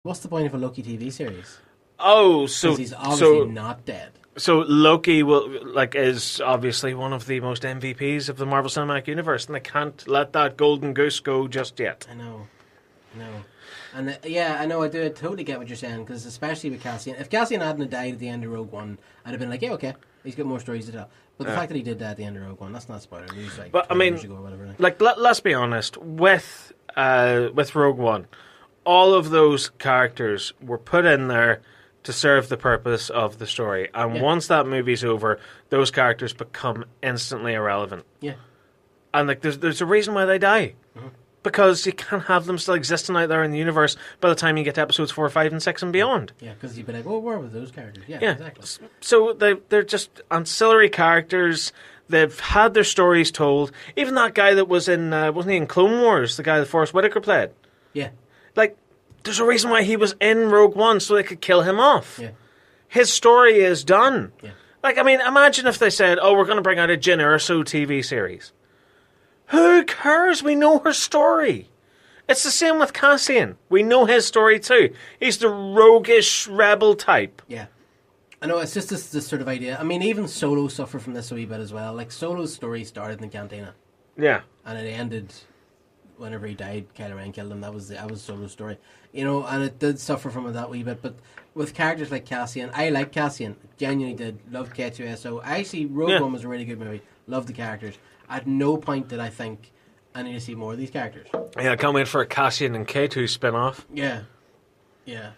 What's the point of a Loki TV series? Oh, Because he's obviously not dead. so Loki is obviously one of the most MVPs of the Marvel Cinematic Universe, and they can't let that golden goose go just yet. I know. I know. And yeah, I know. I do totally get what you're saying, because especially with Cassian. If Cassian hadn't died at the end of Rogue One, I'd have been like, yeah, okay, he's got more stories to tell. But the fact that he did that at the end of Rogue One, that's not a spoiler. It was like But I 20 mean, years ago or whatever. let's be honest. With Rogue One, all of those characters were put in there to serve the purpose of the story, and Yeah. once that movie's over, those characters become instantly irrelevant. Yeah. And there's a reason why they die. Because you can't have them still existing out there in the universe by the time you get to episodes 4, 5, and 6 and beyond. Yeah, because you'd be like, oh, where were those characters? Yeah, Yeah. exactly. So they're just ancillary characters. They've had their stories told. Even that guy that was in, wasn't he in Clone Wars? The guy that Forrest Whitaker played. Yeah. Like, there's a reason why he was in Rogue One, so they could kill him off. Yeah. His story is done. Yeah. Like, I mean, imagine if they said, oh, we're going to bring out a Jyn Erso TV series. Who cares? We know her story. It's the same with Cassian. We know his story too. He's the roguish rebel type. Yeah. I know, it's just this sort of idea. I mean, even Solo suffered from this a wee bit as well. Like, Solo's story started in the cantina, Yeah. and it ended whenever he died. Kylo Ren killed him. That was Solo's story. You know, and it did suffer from it that wee bit. But with characters like Cassian, I like Cassian. Genuinely did. Loved K2SO. Actually, Rogue One was a really good movie. Loved the characters. At no point did I think I need to see more of these characters. Yeah, I can't wait for a Cassian and K2 spin-off. Yeah. Yeah.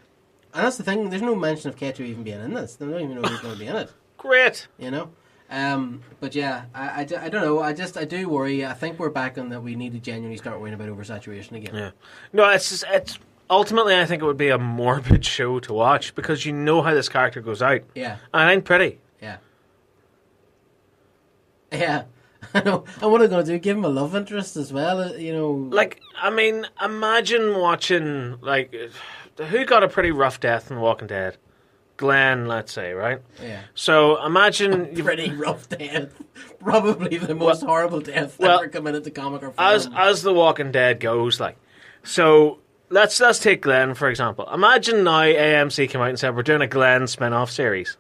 And that's the thing, there's no mention of K2 even being in this. They don't even know who's going to be in it. Great. You know? But yeah, I don't know. I do worry. I think we're back on that we need to genuinely start worrying about oversaturation again. Yeah. No, it's ultimately, I think it would be a morbid show to watch because you know how this character goes out. Yeah. And it ain't pretty. Yeah. Yeah. I know. And what are they going to do? Give him a love interest as well? You know? Like, I mean, imagine watching, like, who got a pretty rough death in Walking Dead? Glenn, let's say, right? Yeah. So imagine Pretty rough death. Probably the most horrible death ever committed to comic or film. as The Walking Dead goes, like, so let's take Glenn for example. Imagine now AMC came out and said we're doing a Glenn spin-off series.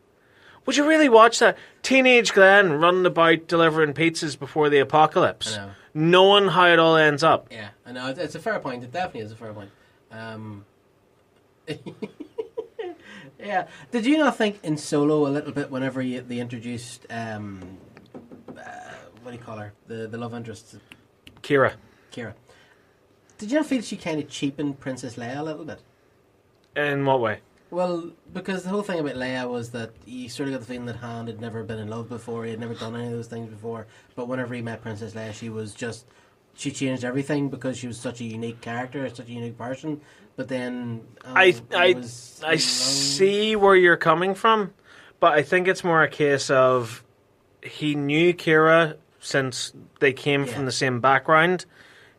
Would you really watch that? Teenage Glenn running about delivering pizzas before the apocalypse, I know. knowing how it all ends up. Yeah, I know. It's a fair point. It definitely is a fair point. Yeah. Did you not think in Solo a little bit whenever they introduced what do you call her? The love interest, Kira. Kira. Did you not feel she kind of cheapened Princess Leia a little bit? In what way? Well, because the whole thing about Leia was that you sort of got the feeling that Han had never been in love before. He had never done any of those things before. But whenever he met Princess Leia, she changed everything because she was such a unique character, such a unique person. But then I see where you're coming from, but I think it's more a case of he knew Kira since they came from the same background.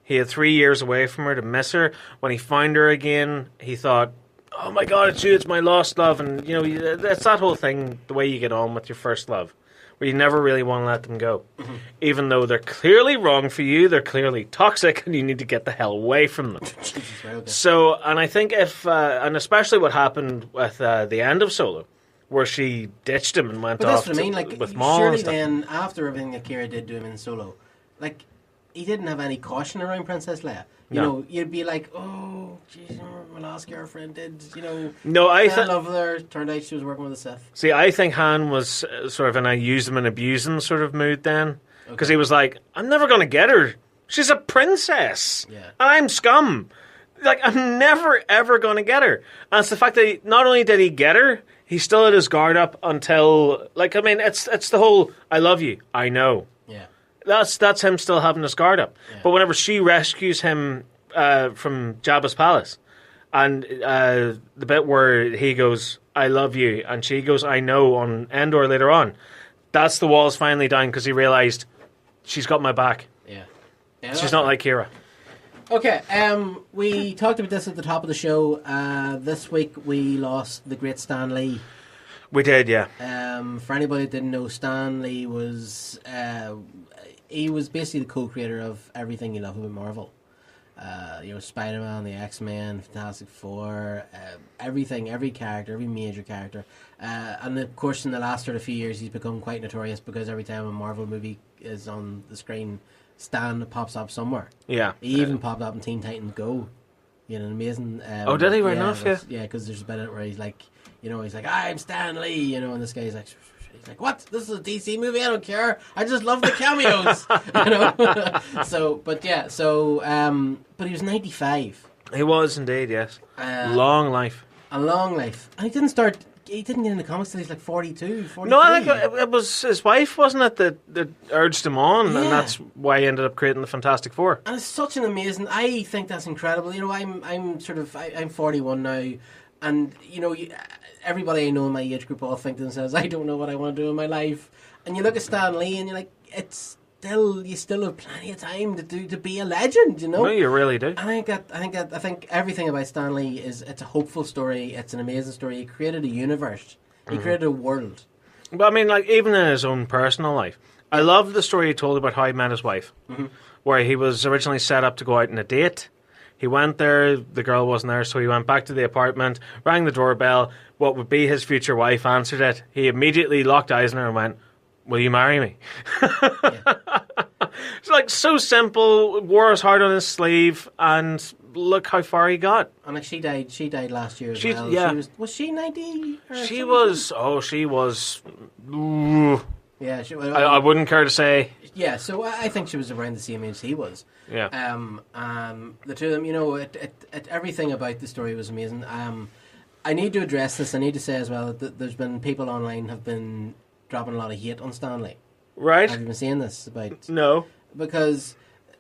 He had 3 years away from her to miss her. When he found her again, he thought, oh my God, it's you, it's my lost love. And, you know, it's that whole thing, the way you get on with your first love, where you never really want to let them go. Mm-hmm. Even though they're clearly wrong for you, they're clearly toxic, and you need to get the hell away from them. Jesus, right, okay. So, and I think and especially what happened with the end of Solo, where she ditched him and went off with Maul surely and stuff. then, after everything that Kira did to him in Solo, like, he didn't have any caution around Princess Leia. You know, you'd be like, oh, geez, my last girlfriend did, you know. No, I love her. Turned out she was working with a Sith. See, I think Han was sort of in a use them and abuse them sort of mood then. Because he was like, I'm never going to get her. She's a princess. Yeah. And I'm scum. Like, I'm never, ever going to get her. And it's the fact that not only did he get her, he still had his guard up until, like, I mean, it's the whole, I love you, I know. Yeah. That's him still having his guard up. Yeah. But whenever she rescues him from Jabba's palace, and the bit where he goes, I love you, and she goes, I know, on Endor later on, that's the walls finally down because he realised she's got my back. Yeah. She's not like Kira. Okay, we talked about this at the top of the show. This week we lost the great Stan Lee. We did, yeah. For anybody who didn't know, Stan Lee was he was basically the co-creator of everything you love about Marvel. Spider-Man, the X-Men, Fantastic Four, everything, every character, every major character. And of course, in the last sort of few years, he's become quite notorious because every time a Marvel movie is on the screen, Stan pops up somewhere. Yeah. He even popped up in Teen Titans Go. An amazing... oh, did he? Right enough, yeah? Yeah, because there's a bit in it where he's like, I'm Stan Lee, and this guy's like... He's like, what? This is a DC movie? I don't care. I just love the cameos. But he was 95. He was indeed, yes. Long life. A long life. And he didn't get into comics till he's like 42, 43. No, I think it was his wife, wasn't it, that urged him on, and that's why he ended up creating the Fantastic Four. And it's such an amazing... I think that's incredible. I'm 41 now, and, everybody I know in my age group all think to themselves, I don't know what I want to do in my life. And you look at Stan Lee and you're like, you still have plenty of time to be a legend, No, you really do. I think everything about Stan Lee it's a hopeful story. It's an amazing story. He created a universe. He created a world. But I mean, like, even in his own personal life, I love the story he told about how he met his wife, where he was originally set up to go out on a date. He went there, the girl wasn't there, so he went back to the apartment, rang the doorbell. What would be his future wife answered it. He immediately locked eyes on her and went, will you marry me? It's like so simple, wore his heart on his sleeve, and look how far he got. And like she died last year as well. Yeah. Was she 90? She was. Yeah, I wouldn't care to say. Yeah, so I think she was around the same age he was. Yeah. The two of them, everything about the story was amazing. I need to address this. I need to say as well that there's been people online have been dropping a lot of hate on Stan Lee. Right. Have you been seeing this about? No. Because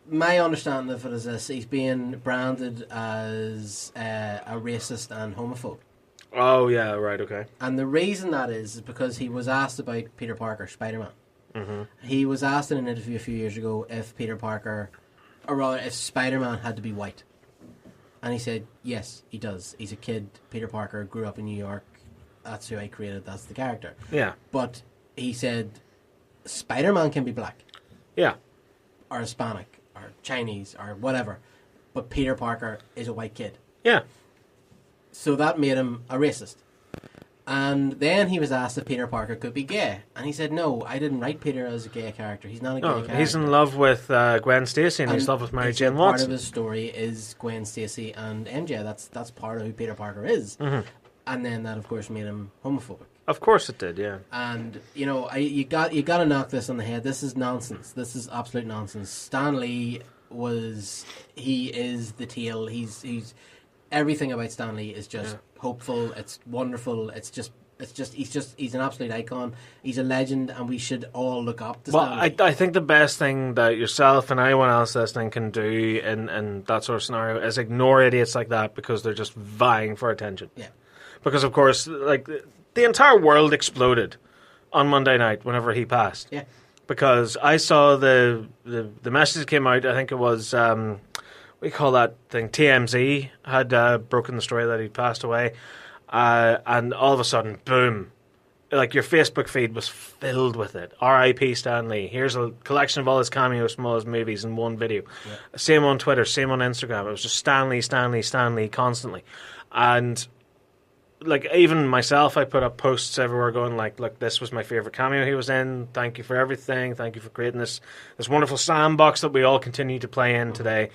my understanding of it is this: he's being branded as a racist and homophobe. Oh yeah, right, okay. And the reason that is because he was asked about Peter Parker, Spider-Man. Mm-hmm. He was asked in an interview a few years ago if Peter Parker, or rather if Spider-Man had to be white. And he said, yes, he does. He's a kid. Peter Parker grew up in New York. That's who I created. That's the character. Yeah. But he said, Spider-Man can be black. Yeah. Or Hispanic. Or Chinese. Or whatever. But Peter Parker is a white kid. Yeah. So that made him a racist. And then he was asked if Peter Parker could be gay. And he said, no, I didn't write Peter as a gay character. He's not a gay character. He's in love with Gwen Stacy and he's in love with Mary Jane Watson. Part of his story is Gwen Stacy and MJ. That's part of who Peter Parker is. Mm-hmm. And then that, of course, made him homophobic. Of course it did, yeah. And, you got to knock this on the head. This is nonsense. This is absolute nonsense. Stan Lee he is the tale. He's everything about Stan Lee is just hopeful. It's wonderful. He's an absolute icon. He's a legend, and we should all look up to Stan Lee. I think the best thing that yourself and anyone else listening can do in that sort of scenario is ignore idiots like that because they're just vying for attention. Yeah. Because, of course, like the entire world exploded on Monday night whenever he passed. Yeah. Because I saw the message came out, I think it was... what do you call that thing? TMZ had broken the story that he'd passed away. And all of a sudden, boom. Like, your Facebook feed was filled with it. R.I.P. Stan Lee. Here's a collection of all his cameos from all his movies in one video. Yeah. Same on Twitter, same on Instagram. It was just Stan Lee constantly. And, like, even myself, I put up posts everywhere going, like, look, this was my favourite cameo he was in. Thank you for everything. Thank you for creating this wonderful sandbox that we all continue to play in today.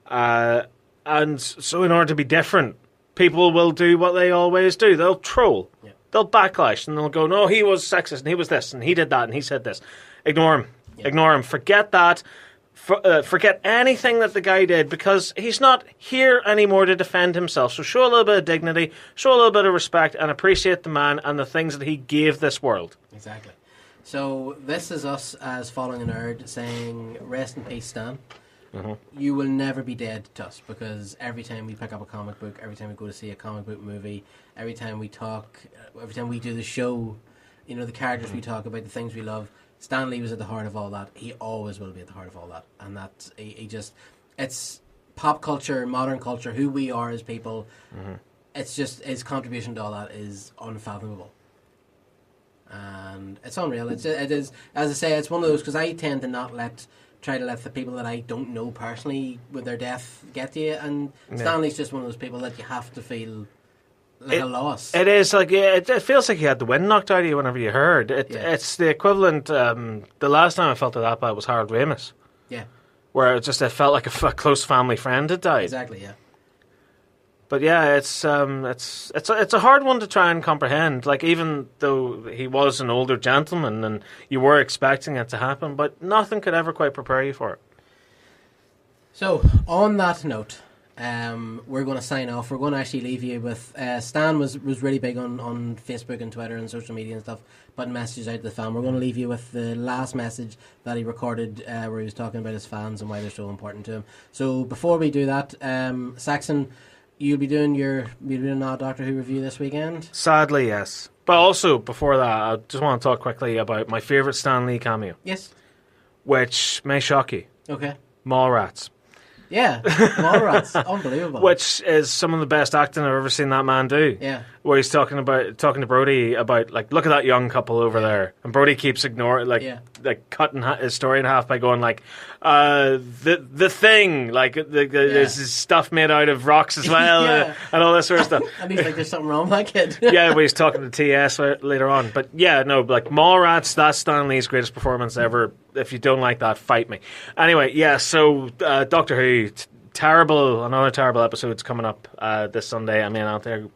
And so in order to be different, people will do what they always do. They'll troll. Yeah. They'll backlash and they'll go, no, he was sexist and he was this and he did that and he said this. Ignore him. Yeah. Ignore him. Forget that. Forget anything that the guy did because he's not here anymore to defend himself. So show a little bit of dignity, show a little bit of respect and appreciate the man and the things that he gave this world. Exactly. So this is us as Following a Nerd saying, rest in peace, Stan. Mm-hmm. You will never be dead to us because every time we pick up a comic book, every time we go to see a comic book movie, every time we talk, every time we do the show, the characters we talk about, the things we love, Stan Lee was at the heart of all that. He always will be at the heart of all that. And that, it's pop culture, modern culture, who we are as people. Mm-hmm. It's just, his contribution to all that is unfathomable. And it's unreal. It is, as I say, it's one of those, because I tend to not let try to let the people that I don't know personally with their death get to you. And Stanley's just one of those people that you have to feel like a loss. It is like it feels like you had the wind knocked out of you whenever you heard it. It's the equivalent. The last time I felt that bad was Harold Ramis. Yeah, where it felt like a close family friend had died. Exactly. Yeah. But yeah, it's a hard one to try and comprehend. Like, even though he was an older gentleman and you were expecting it to happen, but nothing could ever quite prepare you for it. So, on that note, we're going to sign off. We're going to actually leave you with Stan was really big on Facebook and Twitter and social media and stuff, putting messages out to the fan. We're going to leave you with the last message that he recorded where he was talking about his fans and why they're so important to him. So before we do that, Saxon, you'll be doing our Doctor Who review this weekend? Sadly, yes. But also, before that, I just want to talk quickly about my favourite Stan Lee cameo. Yes. Which may shock you. Okay. Mallrats. Yeah, Mallrats. Unbelievable. Which is some of the best acting I've ever seen that man do. Yeah. Where he's talking to Brody about, like, look at that young couple over there. And Brody keeps ignoring, like cutting his story in half by going, like, the thing, like, there's this stuff made out of rocks as well, and all this sort of stuff. And he's like, there's something wrong with that kid. Yeah, but he's talking to TS later on. But yeah, no, like, Mallrats, that's Stan Lee's greatest performance ever. If you don't like that, fight me. Anyway, yeah, so Doctor Who, another terrible episode's coming up this Sunday. I mean, out there,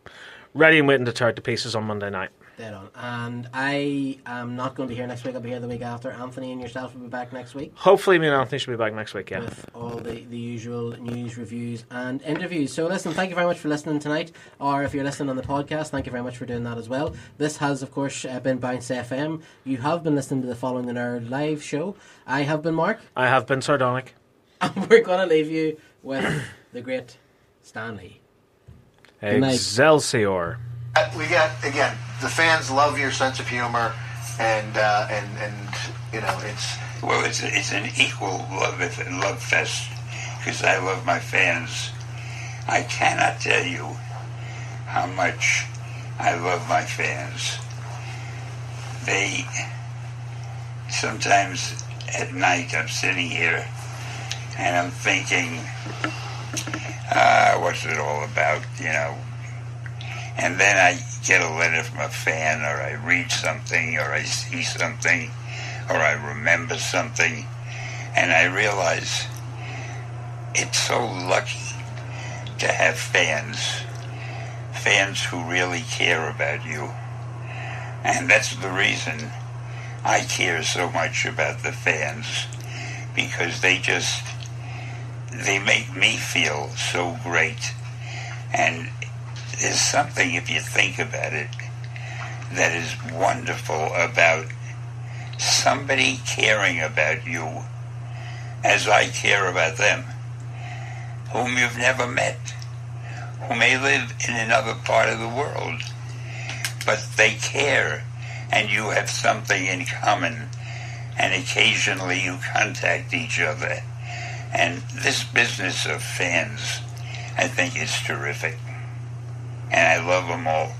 ready and waiting to tear it to pieces on Monday night. Dead on. And I am not going to be here next week. I'll be here the week after. Anthony and yourself will be back next week. Hopefully me and Anthony should be back next week, yeah. With all the usual news, reviews and interviews. So listen, thank you very much for listening tonight. Or if you're listening on the podcast, thank you very much for doing that as well. This has, of course, been Bounce FM. You have been listening to the Following the Nerd live show. I have been Mark. I have been Sardonic. And we're going to leave you with the great Stanley. Excelsior. We got, again, the fans love your sense of humor, and you know, it's an equal love fest, because I love my fans. I cannot tell you how much I love my fans. They sometimes at night I'm sitting here and I'm thinking, what's it all about, you know? And then I get a letter from a fan, or I read something, or I see something, or I remember something, and I realize it's so lucky to have fans who really care about you. And that's the reason I care so much about the fans, because they make me feel so great. And there's something, if you think about it, that is wonderful about somebody caring about you as I care about them, whom you've never met, who may live in another part of the world, but they care, and you have something in common, and occasionally you contact each other. And this business of fans, I think, is terrific. And I love them all.